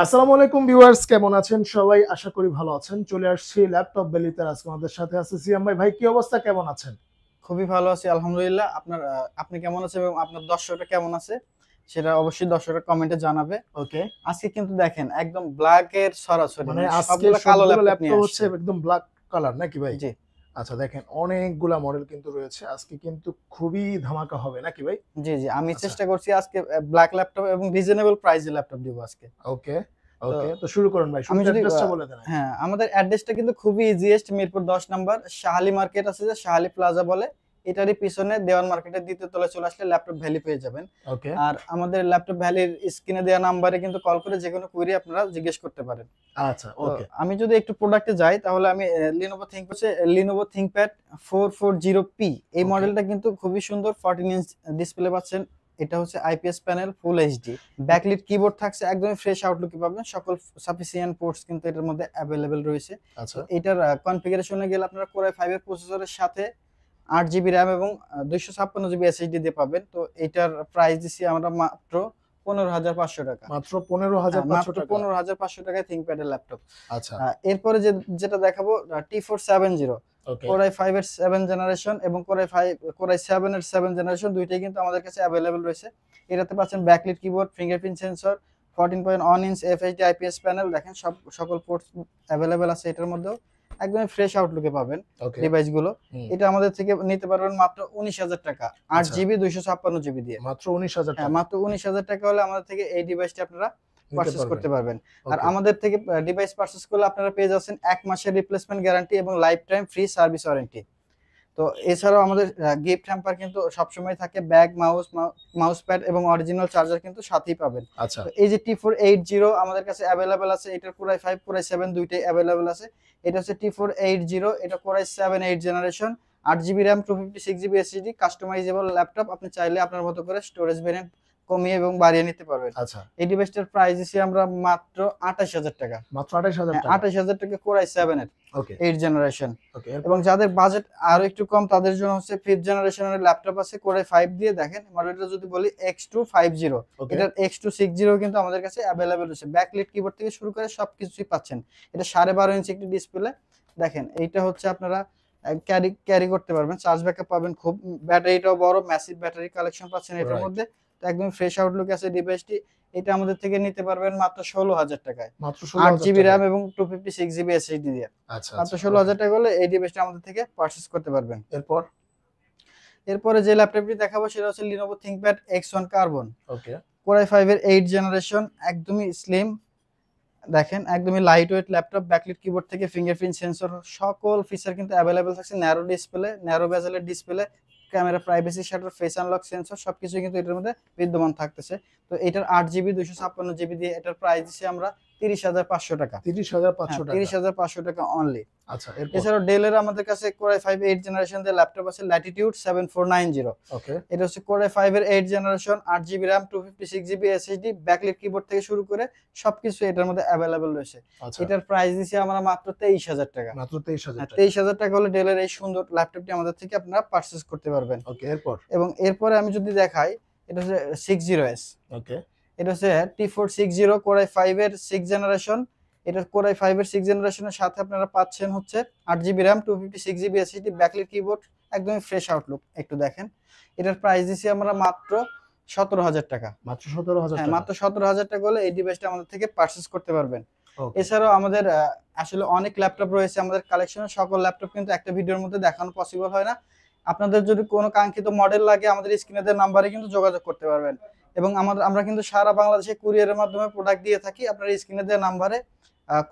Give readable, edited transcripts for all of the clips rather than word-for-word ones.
আসসালামু আলাইকুম ভিউয়ার্স, কেমন আছেন সবাই? আশা করি ভালো আছেন। চলে আসছি ল্যাপটপ ভ্যালিতে। আজকে আমাদের সাথে আছে সিয়াম ভাই। ভাই কি অবস্থা, কেমন আছেন? খুবই ভালো আছি আলহামদুলিল্লাহ। আপনি কেমন আছেন এবং আপনার দর্শকরা কেমন আছে সেটা অবশ্যই দর্শকরা কমেন্টে জানাবে। ওকে, আজকে কিন্তু দেখেন একদম ব্ল্যাক এর সরাসরি মানে মানে আজকে সবগুলো কালো সবগুলো ল্যাপটপ নিয়ে ল্যাপটপ হচ্ছে আসছে। একদম ব্ল্যাক কালার নাকি ভাই? জি আচ্ছা, দেখেন অনেকগুলা মডেল কিন্তু রয়েছে। আজকে কিন্তু খুবই ধামাকা হবে নাকি ভাই? জি জি, আমি আচ্ছা, চেষ্টা করছি আজকে ব্ল্যাক ল্যাপটপ এবং রিজনেবল প্রাইসে ল্যাপটপ দিব আজকে। ওকে, তো ওকে। তো শুরু করুন ভাই। আমি শুরুতে যদি অ্যাড্রেসটা বলে দেন আগে। হ্যাঁ, আমাদের অ্যাড্রেসটা কিন্তু খুবই ইজিয়েস্ট, মিরপুর 10 নম্বর শাহালি মার্কেট আছে যে শাহালি প্লাজা বলে, এটারই পিছনে দেওয়ান মার্কেটের দ্বিতীয় তলায় চলে আসলে ল্যাপটপ ভ্যালি পেয়ে যাবেন। ওকে, আর আমাদের ল্যাপটপ ভ্যালির স্ক্রিনে দেওয়া নাম্বারে কিন্তু কল করে যেকোনো কোয়েরি আপনারা জিজ্ঞেস করতে পারেন। আচ্ছা, তো ওকে, আমি যদি একটু প্রোডাক্টে যাই তাহলে আমি Lenovo ThinkPad 440p এই ওকে, মডেলটা কিন্তু খুবই সুন্দর। 14 ইঞ্চ ডিসপ্লে পাচ্ছেন। এটা হচ্ছে IPS panel, full HD, backlit keyboard থাকছে, একদমই ফ্রেশ আউটলুকে পাবেন। সকল সাফিসিয়েন্ট পোর্টস কিন্তু এটার মধ্যে অ্যাভেলেবেল রয়েছে। তো আচ্ছা, এটার কনফিগারেশনে গেলে আপনারা Core i5 এর প্রসেসরের সাথে 8 জিবি র্যাম এবং 256 জিবি এসএসডি দিয়ে পাবেন। তো এটার প্রাইস দিছি আমরা মাত্র 15,500 টাকা। মাত্র হ্যাঁ, 15,500 মাত্র টাকা। 15,500 টাকায় ThinkPad এর ল্যাপটপ। আচ্ছা, এরপরে যেটা দেখাবো T470 ওকে, Core i5 এর 7 জেনারেশন এবং Core i7 এর 7 জেনারেশন দুইটাই কিন্তু আমাদের কাছে अवेलेबल রয়েছে। এটাতে পাচ্ছেন backlit keyboard, fingerprint sensor, 14.1 inch FHD IPS panel, দেখেন সকল পোর্টস अवेलेबल আছে এটার মধ্যেও। একদমই ফ্রেশ আউটলুকে পাবেন ওকে, ডিভাইসগুলো। হুম, এটা আমাদের থেকে নিতে পারবেন মাত্র 19,000 টাকা, 8 আচ্ছা, জিবি 256 জিবি দিয়ে। মাত্র 19,000 হ্যাঁ, টাকা মাত্র 19,000 টাকা হলে আমাদের থেকে এই ডিভাইসটি আপনারা নিতে পারচেজ পারবেন। করতে পারবেন। আর ওকে, আমাদের থেকে ডিভাইস পারচেজ করলে আপনারা পেয়ে যাচ্ছেন ১ মাসের রিপ্লেসমেন্ট গ্যারান্টি এবং life time free service warranty. তো এছাড়াও আমাদের গিফট হ্যাম্পার কিন্তু সবসময় থাকে। ব্যাগ, মাউস প্যাড এবং অরিজিনাল চার্জার কিন্তু সাথেই পাবেন। আচ্ছা, তো এই যে T480 আমাদের কাছে অ্যাভেলেবল আছে। এটার Core i5 Core i7 দুইটাই অ্যাভেলেবল আছে। এটা হচ্ছে T480, এটা Core i7 8 generation, 8 GB RAM, 256 GB SSD, customisable laptop. আপনি চাইলে আপনার মতো করে স্টোরেজ ভেরিয়েন্ট কমিয়ে এবং বাড়িয়ে নিতে পারবেন। আচ্ছা, এই ডিভাইসটার প্রাইস দিছি আমরা মাত্র ২৮,০০০ টাকা। মাত্র 28,000 হ্যাঁ, টাকা। ২৮,০০০ টাকা Core i7 এর ওকে, 8 জেনারেশন। ওকে, এবং এরপর? যাদের বাজেট আরো একটু কম তাদের জন্য হচ্ছে 5th জেনারেশনের ল্যাপটপ আছে Core i5 দিয়ে। দেখেন মডেলটা যদি বলি X250, ওকে, এটার X260 কিন্তু আমাদের কাছে অ্যাভেলেবল রয়েছে। ব্যাকলিট কিবোর্ড থেকে শুরু করে সবকিছুই পাচ্ছেন। এটা 12.5 ইঞ্চি একটি ডিসপ্লে। দেখেন এইটা হচ্ছে আপনারা ক্যারি করতে পারবেন, চার্জ ব্যাকআপ পাবেন খুব। ব্যাটারিটাও বড়, ম্যাসিভ ব্যাটারি কালেকশন পাচ্ছেন এটার রাইট। মধ্যে। তো একদম ফ্রেশ আউটলুক আছে ডিভাইসটি। এটা আমাদের থেকে নিতে পারবেন মাত্র 16,000 টাকায়, মাত্র 8 16,000 জিবি র্যাম টাকায়। এবং 256 জিবি এসএসডি দিয়ে। আচ্ছা, মাত্র আচ্ছা, ওকে। 16,000 টাকা হলে এই ডিভাইসটা আমাদের থেকে পারচেজ করতে পারবেন। এরপর? এরপরে যে ল্যাপটপটি দেখাবো সেটা হচ্ছে Lenovo ThinkPad X1 Carbon, ওকে, Core i5 এর 8 জেনারেশন, একদমই স্লিম। দেখেন একদমই light weight laptop, backlit keyboard থেকে ফিঙ্গারপ্রিন্ট সেন্সর সকল ফিচার কিন্তু অ্যাভেলেবল থাকছে। ন্যারো ডিসপ্লে, ন্যারো বেজেলের display, camera, privacy shutter, face unlock sensor সবকিছু কিন্তু এটার মধ্যে বিদ্যমান থাকতেছে। তো এটার 8 জিবি 256 জিবি দিয়ে এটার প্রাইস দিচ্ছি আমরা 30,500 টাকা। হ্যাঁ, 30,500 টাকা। 30,500 টাকা অনলি। আচ্ছা, এরপর? এছাড়াও ডেলের আমাদের কাছে Core i5 8 জেনারেশন দিয়ে ল্যাপটপ আছে Latitude 7490। ওকে, এটা হচ্ছে Core i5 এর 8 generation, 8 GB RAM, 256 GB SSD, backlit keyboard থেকে শুরু করে সবকিছু এটার মধ্যে अवेलेबल রয়েছে। আচ্ছা, এটার প্রাইস দিছি আমরা মাত্র 23,000 টাকা। মাত্র 23,000 হ্যাঁ, টাকা। 23,000 টাকা হলে ডেলের এই সুন্দর ল্যাপটপটি আমাদের থেকে আপনারা পারচেজ করতে পারবেন। ওকে, এরপর? এবং এরপরে আমি যদি দেখাই, এটা হচ্ছে 60s। ওকে, এটা হচ্ছে T460 Core i5 এর 6 জেনারেশন। এটা Core i5 এর 6 জেনারেশনের সাথে আপনারা পাচ্ছেন হচ্ছে 8 GB RAM, 256 GB SSD, backlit keyboard, একদমই ফ্রেশ আউটলুক। একটু দেখেন এটার প্রাইস দিছি আমরা মাত্র 17,000 টাকা। মাত্র 17,000 হ্যাঁ, টাকা। মাত্র 17,000 টাকা হলে এই ডিভাইসটা আমাদের থেকে পারচেজ করতে পারবেন। ওকে, এছাড়াও আমাদের আসলে অনেক ল্যাপটপ রয়েছে আমাদের কালেকশনে। সকল ল্যাপটপ কিন্তু একটা ভিডিওর মধ্যে দেখানো পসিবল হয় না। আপনাদের যদি কোনো কাঙ্ক্ষিত মডেল লাগে আমাদের স্ক্রিনে দেওয়া নাম্বারে কিন্তু যোগাযোগ করতে পারবেন। এবং আমরা কিন্তু সারা বাংলাদেশে কুরিয়ারের মাধ্যমে প্রোডাক্ট দিয়ে থাকি। আপনারা স্ক্রিনে দেওয়া নাম্বারে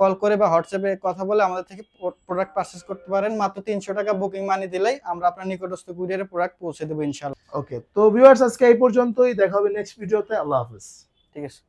কল করে বা হোয়াটসঅ্যাপে কথা বলে আমাদের থেকে প্রোডাক্ট পারচেজ করতে পারেন। মাত্র 300 টাকা বুকিং মানি দিলেই আমরা আপনার নিকটস্থ কুরিয়ারে প্রোডাক্ট পৌঁছে দেবো ইনশাআল্লাহ। ওকে। তো ভিউয়ার্স, আজকে এই পর্যন্তই। দেখা হবে নেক্সট ভিডিওতে। আল্লাহ হাফেজ। ঠিক আছে।